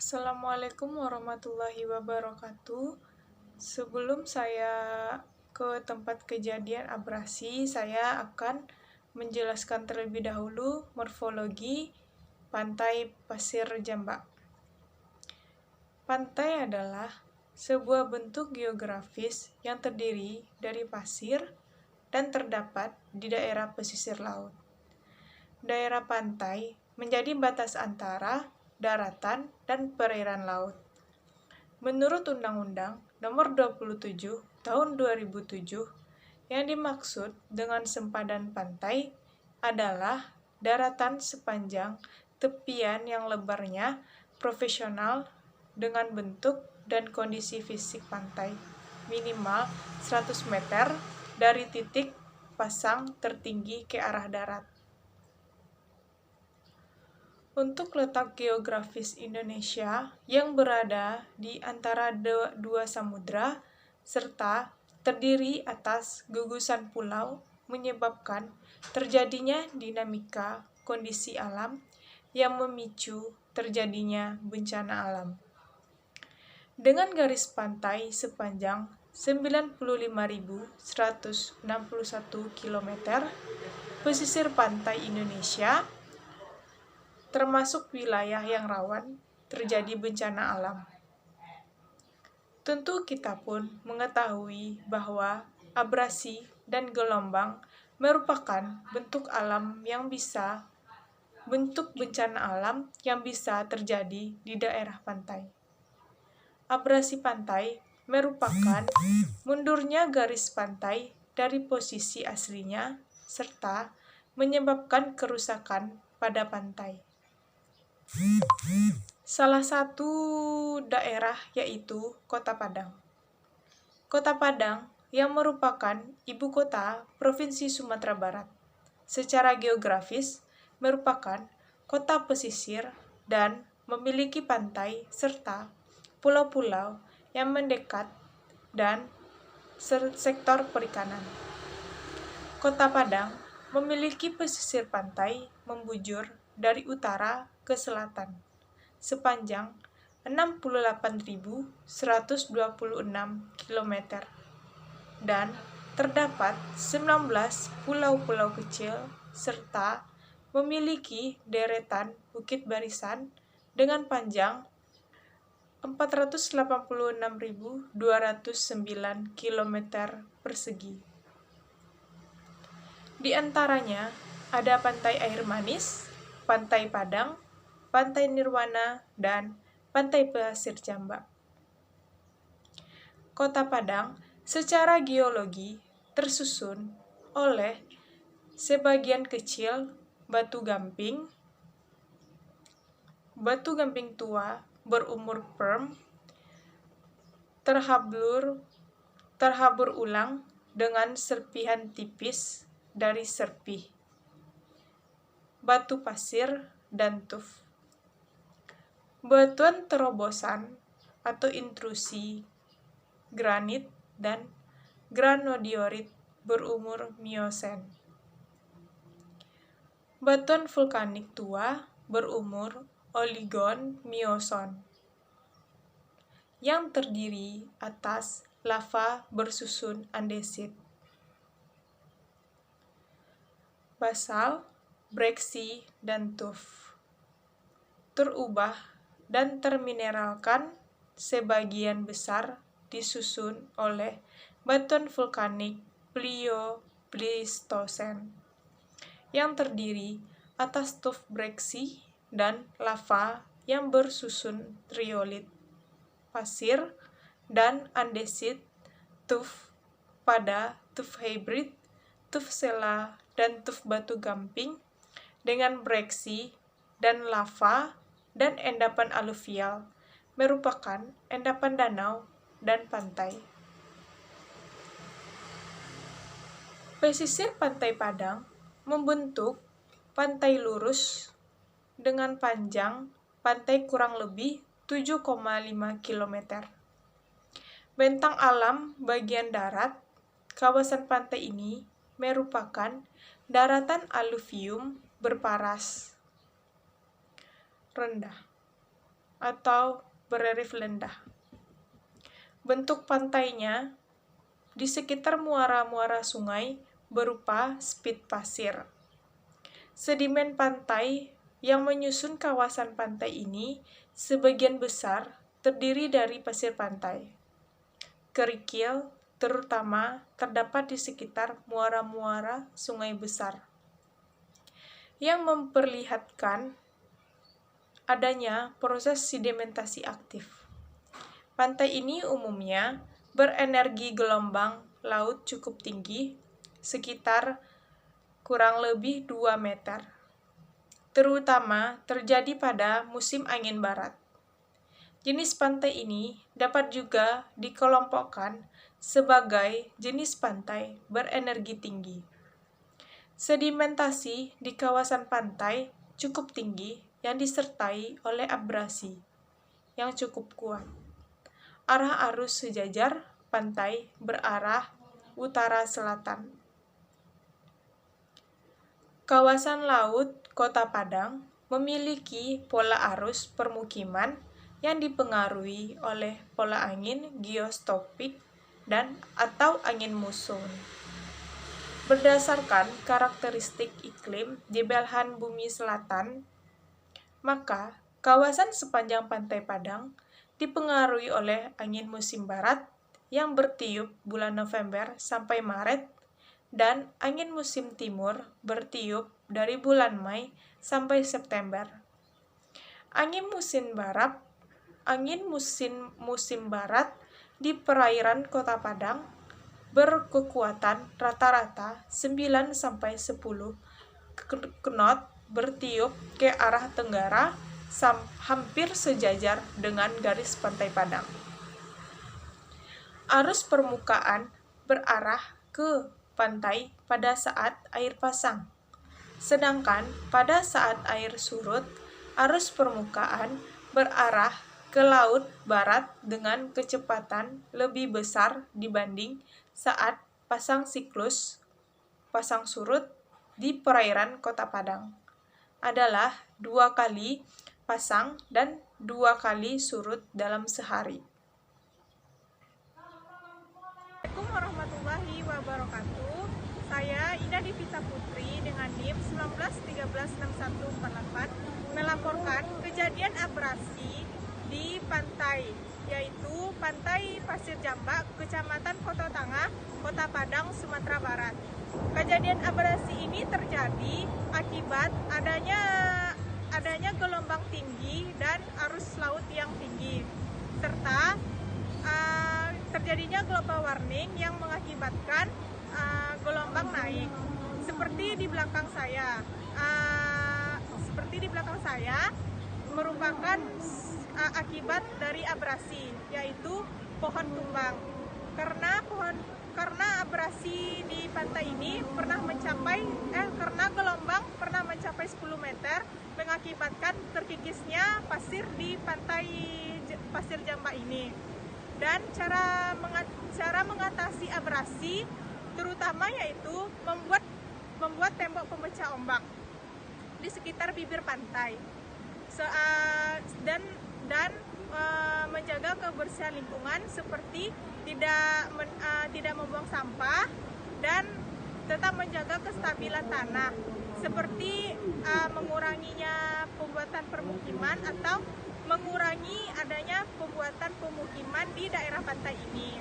Assalamualaikum warahmatullahi wabarakatuh. Sebelum saya ke tempat kejadian abrasi, saya akan menjelaskan terlebih dahulu morfologi pantai pasir Jambak. Pantai adalah sebuah bentuk geografis yang terdiri dari pasir dan terdapat di daerah pesisir laut. Daerah pantai menjadi batas antara daratan dan perairan laut. Menurut Undang-Undang Nomor 27 Tahun 2007, yang dimaksud dengan sempadan pantai adalah daratan sepanjang tepian yang lebarnya proporsional dengan bentuk dan kondisi fisik pantai, minimal 100 meter dari titik pasang tertinggi ke arah darat. Untuk letak geografis Indonesia yang berada di antara dua samudra serta terdiri atas gugusan pulau menyebabkan terjadinya dinamika kondisi alam yang memicu terjadinya bencana alam. Dengan garis pantai sepanjang 95.161 km, pesisir pantai Indonesia termasuk wilayah yang rawan terjadi bencana alam. Tentu kita pun mengetahui bahwa abrasi dan gelombang merupakan bentuk bencana alam yang bisa terjadi di daerah pantai. Abrasi pantai merupakan mundurnya garis pantai dari posisi aslinya serta menyebabkan kerusakan pada pantai. Salah satu daerah yaitu Kota Padang. Kota Padang yang merupakan ibu kota Provinsi Sumatera Barat, secara geografis merupakan kota pesisir dan memiliki pantai serta pulau-pulau yang mendekat dan sektor perikanan. Kota Padang memiliki pesisir pantai membujur dari utara ke selatan sepanjang 68.126 km dan terdapat 19 pulau-pulau kecil serta memiliki deretan bukit barisan dengan panjang 486.209 km persegi. Di antaranya ada Pantai Air Manis, Pantai Padang, Pantai Nirwana, dan Pantai Pasir Jambak. Kota Padang secara geologi tersusun oleh sebagian kecil batu gamping tua berumur perm, terhabur ulang dengan serpihan tipis dari serpih, batu pasir, dan tuf. Batuan terobosan atau intrusi granit dan granodiorit berumur Miosen. Batuan vulkanik tua berumur Oligon Mioson yang terdiri atas lava bersusun andesit. Basal, breksi, dan tuf terubah dan termineralkan, sebagian besar disusun oleh batuan vulkanik Pliocene yang terdiri atas tuf breksi dan lava yang bersusun riolit, pasir, dan andesit, tuf pada, tuf hybrid, tuf sela, dan tuf batu gamping dengan breksi dan lava dan endapan aluvial merupakan endapan danau dan pantai. Pesisir Pantai Padang membentuk pantai lurus dengan panjang pantai kurang lebih 7,5 km. Bentang alam bagian darat kawasan pantai ini merupakan daratan aluvium berparas rendah. atau berelief rendah. Bentuk pantainya di sekitar muara-muara sungai berupa spit pasir. Sedimen pantai yang menyusun kawasan pantai ini sebagian besar terdiri dari pasir pantai. Kerikil terutama terdapat di sekitar muara-muara sungai besar, yang memperlihatkan adanya proses sedimentasi aktif. Pantai ini umumnya berenergi gelombang laut cukup tinggi, sekitar kurang lebih 2 meter, terutama terjadi pada musim angin barat. Jenis pantai ini dapat juga dikelompokkan sebagai jenis pantai berenergi tinggi. Sedimentasi di kawasan pantai cukup tinggi yang disertai oleh abrasi yang cukup kuat. Arah arus sejajar pantai berarah utara-selatan. Kawasan laut Kota Padang memiliki pola arus permukiman yang dipengaruhi oleh pola angin geostropik dan atau angin muson. Berdasarkan karakteristik iklim di belahan bumi selatan, maka kawasan sepanjang Pantai Padang dipengaruhi oleh angin musim barat yang bertiup bulan November sampai Maret dan angin musim timur bertiup dari bulan Mei sampai September. Angin musim barat di perairan Kota Padang berkekuatan rata-rata 9 sampai 10 knot bertiup ke arah tenggara hampir sejajar dengan garis Pantai Padang. Arus permukaan berarah ke pantai pada saat air pasang, sedangkan pada saat air surut, arus permukaan berarah ke laut barat dengan kecepatan lebih besar dibanding saat pasang surut di perairan Kota Padang adalah 2 kali pasang dan 2 kali surut dalam sehari. Assalamualaikum warahmatullahi wabarakatuh. Saya Ida Divita Putri dengan NIM 19136148 melaporkan kejadian abrasi di pantai, yaitu Pantai Pasir Jambak, Kecamatan Kota Tangah, Kota Padang, Sumatera Barat. Kejadian abrasi ini terjadi akibat adanya gelombang tinggi dan arus laut yang tinggi, serta terjadinya global warming yang mengakibatkan gelombang naik. Seperti di belakang saya merupakan akibat dari abrasi, yaitu pohon tumbang. Karena abrasi di pantai ini karena gelombang pernah mencapai 10 meter, mengakibatkan terkikisnya pasir di pantai Pasir Jambak ini. Dan cara mengatasi abrasi terutama yaitu membuat tembok pemecah ombak di sekitar bibir pantai, dan menjaga kebersihan lingkungan seperti tidak membuang sampah dan tetap menjaga kestabilan tanah, seperti menguranginya pembuatan permukiman atau mengurangi adanya pembuatan pemukiman di daerah pantai ini.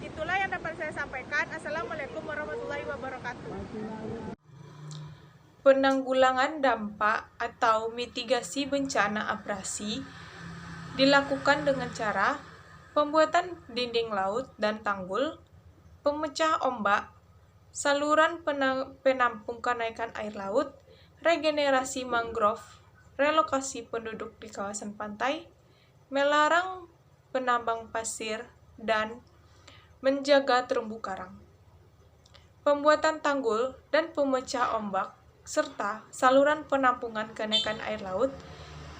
Itulah yang dapat saya sampaikan. Assalamualaikum warahmatullahi wabarakatuh. Penanggulangan dampak atau mitigasi bencana abrasi dilakukan dengan cara pembuatan dinding laut dan tanggul, pemecah ombak, saluran penampung kenaikan air laut, regenerasi mangrove, relokasi penduduk di kawasan pantai, melarang penambang pasir, dan menjaga terumbu karang. Pembuatan tanggul dan pemecah ombak serta saluran penampungan kenaikan air laut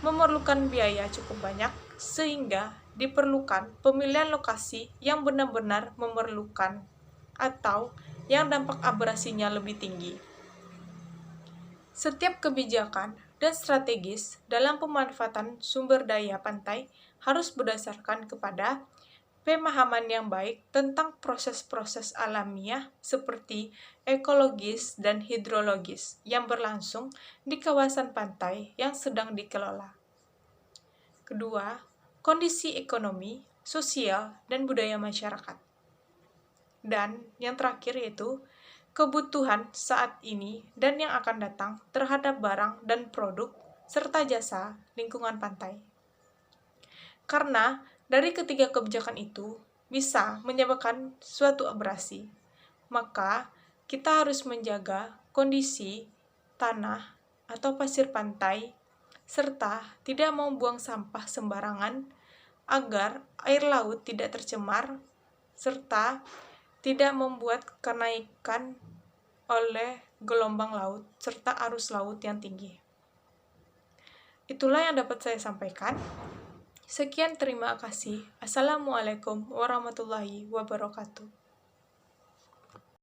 memerlukan biaya cukup banyak, sehingga diperlukan pemilihan lokasi yang benar-benar memerlukan atau yang dampak abrasinya lebih tinggi. Setiap kebijakan dan strategis dalam pemanfaatan sumber daya pantai harus berdasarkan kepada pemahaman yang baik tentang proses-proses alamiah seperti ekologis dan hidrologis yang berlangsung di kawasan pantai yang sedang dikelola. Kedua, kondisi ekonomi, sosial, dan budaya masyarakat. Dan yang terakhir yaitu kebutuhan saat ini dan yang akan datang terhadap barang dan produk serta jasa lingkungan pantai. Karena dari ketiga kebijakan itu bisa menyebabkan suatu abrasi, maka kita harus menjaga kondisi tanah atau pasir pantai serta tidak membuang sampah sembarangan agar air laut tidak tercemar serta tidak membuat kenaikan oleh gelombang laut serta arus laut yang tinggi. Itulah yang dapat saya sampaikan. Sekian, terima kasih. Assalamualaikum warahmatullahi wabarakatuh.